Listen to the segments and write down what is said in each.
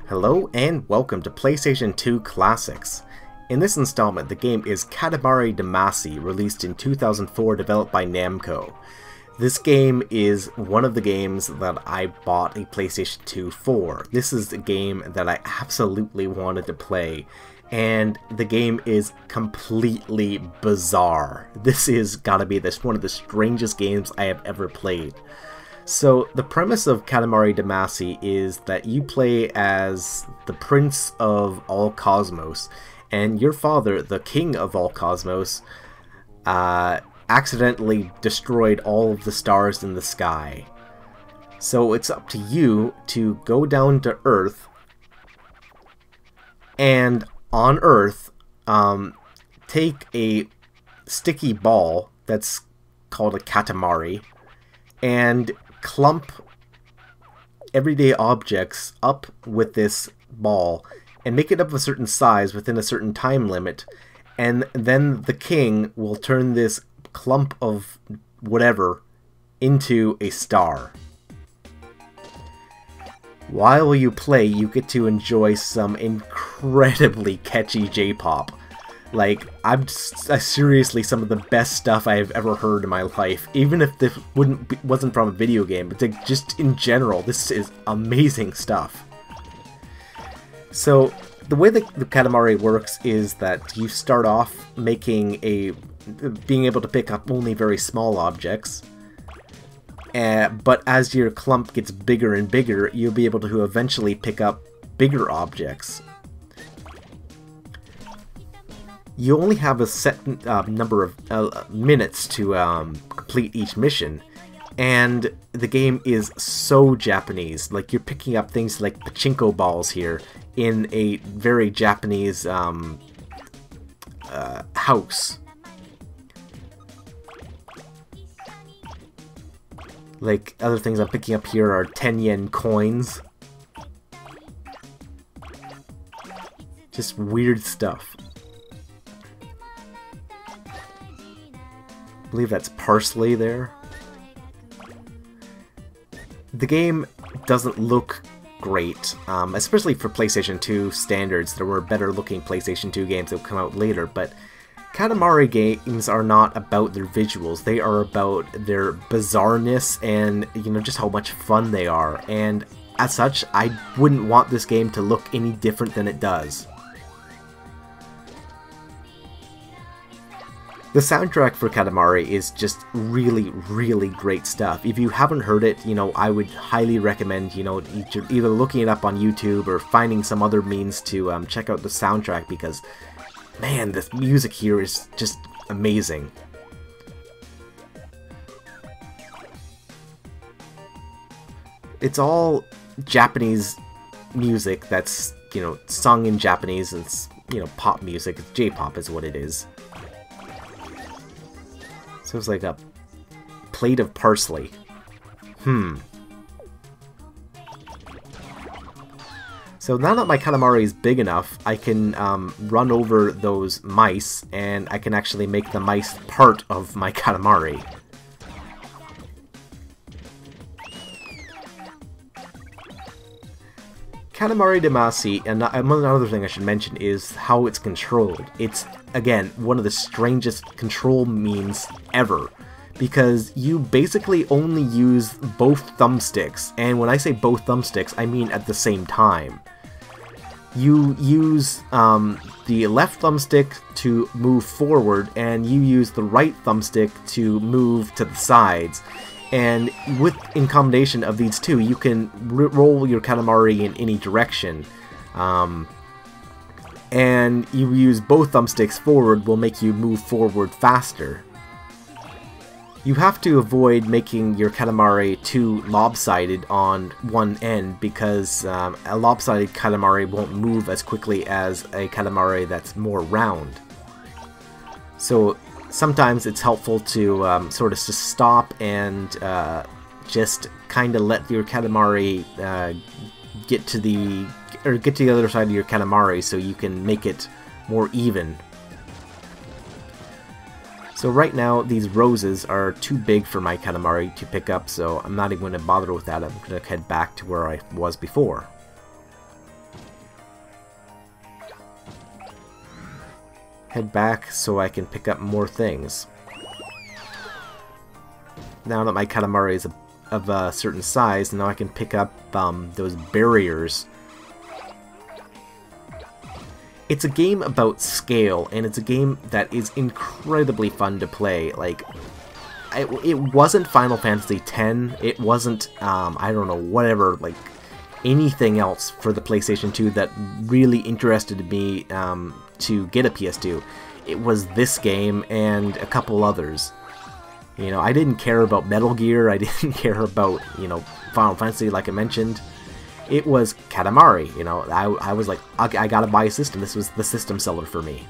Hello and welcome to PlayStation 2 Classics. In this installment, the game is Katamari Damacy, released in 2004, developed by Namco. This game is one of the games that I bought a PlayStation 2 for. This is a game that I absolutely wanted to play, and the game is completely bizarre. This is gotta be one of the strangest games I have ever played. So, the premise of Katamari Damacy is that you play as the Prince of all Cosmos, and your father, the King of all Cosmos, accidentally destroyed all of the stars in the sky. So it's up to you to go down to Earth, and on Earth, take a sticky ball that's called a Katamari, and clump everyday objects up with this ball and make it of a certain size within a certain time limit, and then the king will turn this clump of whatever into a star. While you play, you get to enjoy some incredibly catchy J-pop. Like, seriously some of the best stuff I've ever heard in my life. Even if this wasn't from a video game, but just in general, this is amazing stuff. So, the way that the Katamari works is that you start off being able to pick up only very small objects. But as your clump gets bigger and bigger, you'll be able to eventually pick up bigger objects. You only have a set number of minutes to complete each mission, and the game is so Japanese. Like, you're picking up things like pachinko balls here in a very Japanese house. Like, other things I'm picking up here are 10 yen coins. Just weird stuff. I believe that's parsley there. The game doesn't look great, especially for PlayStation 2 standards. There were better looking PlayStation 2 games that would come out later, but Katamari games are not about their visuals. They are about their bizarreness and, you know, just how much fun they are. And as such, I wouldn't want this game to look any different than it does. The soundtrack for Katamari is just really, really great stuff. If you haven't heard it, you know, I would highly recommend, you know, either looking it up on YouTube or finding some other means to check out the soundtrack, because, man, the music here is just amazing. It's all Japanese music that's, you know, sung in Japanese. It's, you know, pop music. J-pop is what it is. So it's like a plate of parsley. So now that my Katamari is big enough, I can run over those mice, and I can actually make the mice part of my Katamari. Katamari Damacy, and another thing I should mention, is how it's controlled. It's, again, one of the strangest control means ever, because you basically only use both thumbsticks, and when I say both thumbsticks, I mean at the same time. You use the left thumbstick to move forward, and you use the right thumbstick to move to the sides. And in combination of these two, you can roll your Katamari in any direction. And you use both thumbsticks forward will make you move forward faster. You have to avoid making your Katamari too lopsided on one end, because a lopsided Katamari won't move as quickly as a Katamari that's more round. So sometimes it's helpful to sort of just stop and just kind of let your Katamari get to the other side of your Katamari so you can make it more even. So right now, these roses are too big for my Katamari to pick up, so I'm not even going to bother with that. I'm going to head back to where I was before. head back so I can pick up more things. Now that my Katamari is of a certain size, now I can pick up those barriers. It's a game about scale, and it's a game that is incredibly fun to play. Like, it wasn't Final Fantasy X, it wasn't, I don't know, whatever, like, anything else for the PlayStation 2 that really interested me to get a PS2. It was this game and a couple others. You know, I didn't care about Metal Gear, I didn't care about, you know, Final Fantasy like I mentioned. It was Katamari, you know, I was like, I gotta buy a system. This was the system seller for me.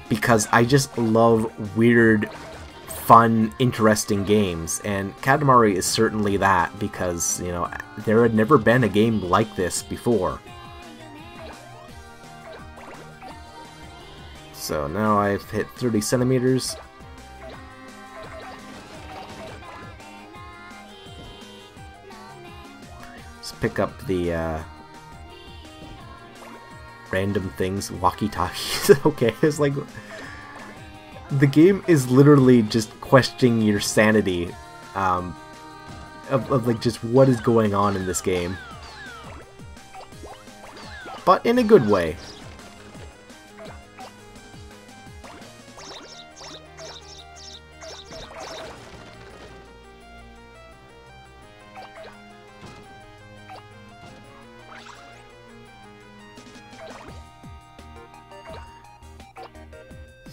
Because I just love weird, fun, interesting games, and Katamari is certainly that, because, you know, there had never been a game like this before. So now I've hit 30 centimeters. Let's pick up the random things, walkie-talkies. Okay, it's like the game is literally just questioning your sanity of like just what is going on in this game, but in a good way.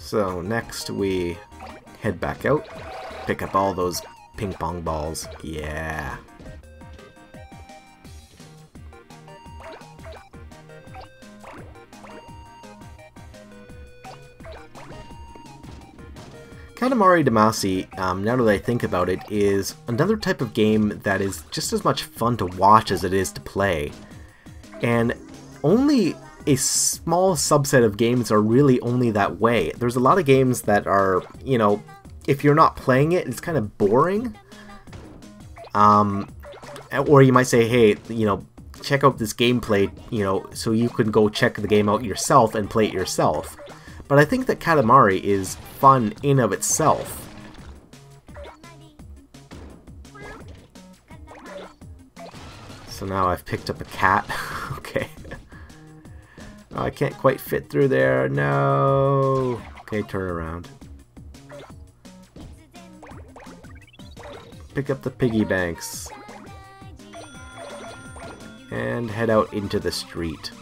So next we head back out, pick up all those ping pong balls. Yeah. Katamari Damacy, now that I think about it, is another type of game that is just as much fun to watch as it is to play. And only a small subset of games are really only that way. There's a lot of games that are, you know, if you're not playing it, it's kind of boring. Or you might say, hey, you know, check out this gameplay, you know, so you can go check the game out yourself and play it yourself. But I think that Katamari is fun in of itself. So now I've picked up a cat. Okay. Oh, I can't quite fit through there. No. Okay, turn around. Pick up the piggy banks. And head out into the street.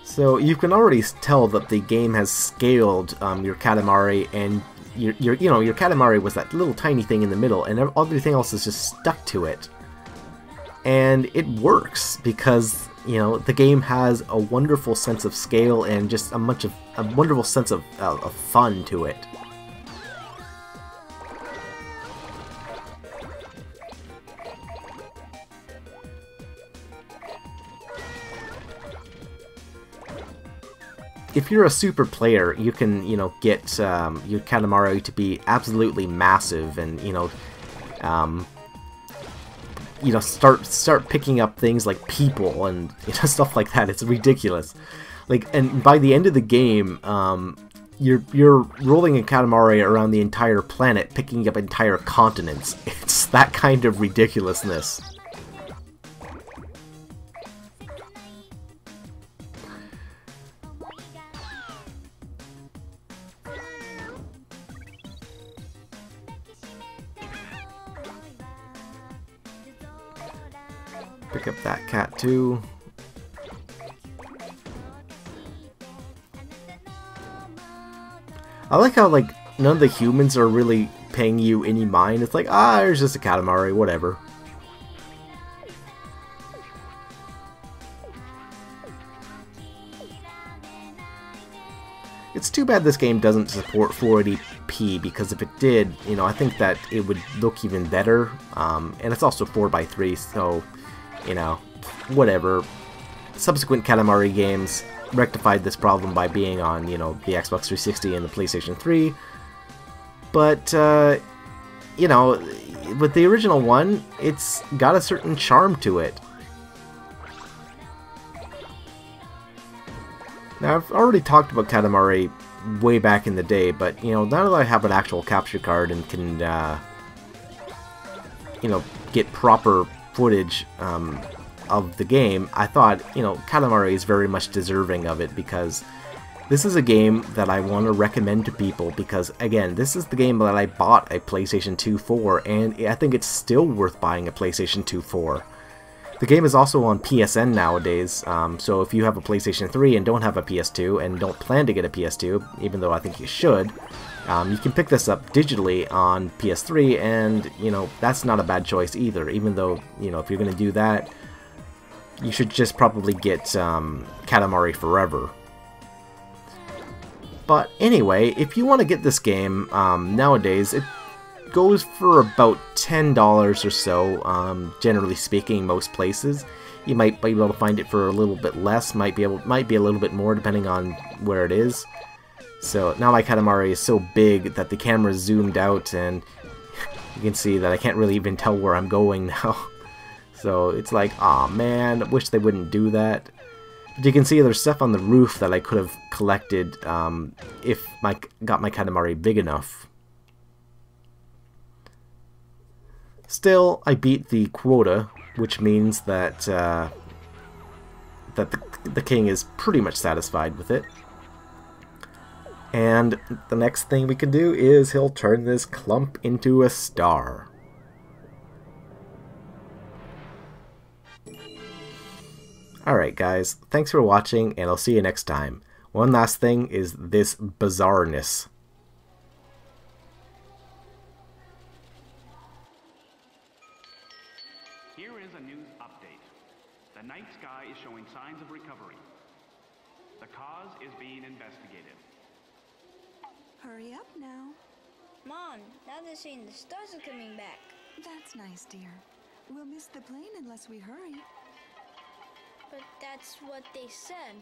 So you can already tell that the game has scaled your Katamari, and your Katamari was that little tiny thing in the middle, and everything else is just stuck to it. And it works because, you know, the game has a wonderful sense of scale and just a wonderful sense of fun to it. If you're a super player, you can, you know, get your Katamari to be absolutely massive, and start picking up things like people and, you know, stuff like that. It's ridiculous. Like, and by the end of the game, you're rolling a Katamari around the entire planet, picking up entire continents. It's that kind of ridiculousness. Pick up that cat too. I like how, like, none of the humans are really paying you any mind. It's like, ah, there's just a Katamari, whatever. It's too bad this game doesn't support 480p, because if it did, you know, I think that it would look even better. And it's also 4x3, so, you know, whatever. Subsequent Katamari games rectified this problem by being on, you know, the Xbox 360 and the PlayStation 3. But, you know, with the original one, it's got a certain charm to it. Now, I've already talked about Katamari way back in the day, but, you know, now that I have an actual capture card and can, you know, get proper footage of the game, I thought, you know, Katamari is very much deserving of it, because this is a game that I want to recommend to people, because, again, this is the game that I bought a PlayStation 2 for, and I think it's still worth buying a PlayStation 2 for. The game is also on PSN nowadays, so if you have a PlayStation 3 and don't have a PS2 and don't plan to get a PS2, even though I think you should, you can pick this up digitally on PS3, and, you know, that's not a bad choice either, even though, you know, if you're going to do that, you should just probably get Katamari Forever. But anyway, if you want to get this game, nowadays, it goes for about $10 or so, generally speaking, most places. You might be able to find it for a little bit less, might be a little bit more depending on where it is. So now my Katamari is so big that the camera's zoomed out, and you can see that I can't really even tell where I'm going now. So it's like, aw man, I wish they wouldn't do that. But you can see there's stuff on the roof that I could have collected if I got my Katamari big enough. Still, I beat the quota, which means that that the king is pretty much satisfied with it. And the next thing we can do is he'll turn this clump into a star. Alright guys, thanks for watching, and I'll see you next time. One last thing is this bizarreness. Here is a news update. The night sky is showing signs of recovery. The cause is being investigated. Hurry up now. Mom, now they're saying the stars are coming back. That's nice, dear. We'll miss the plane unless we hurry. But that's what they said.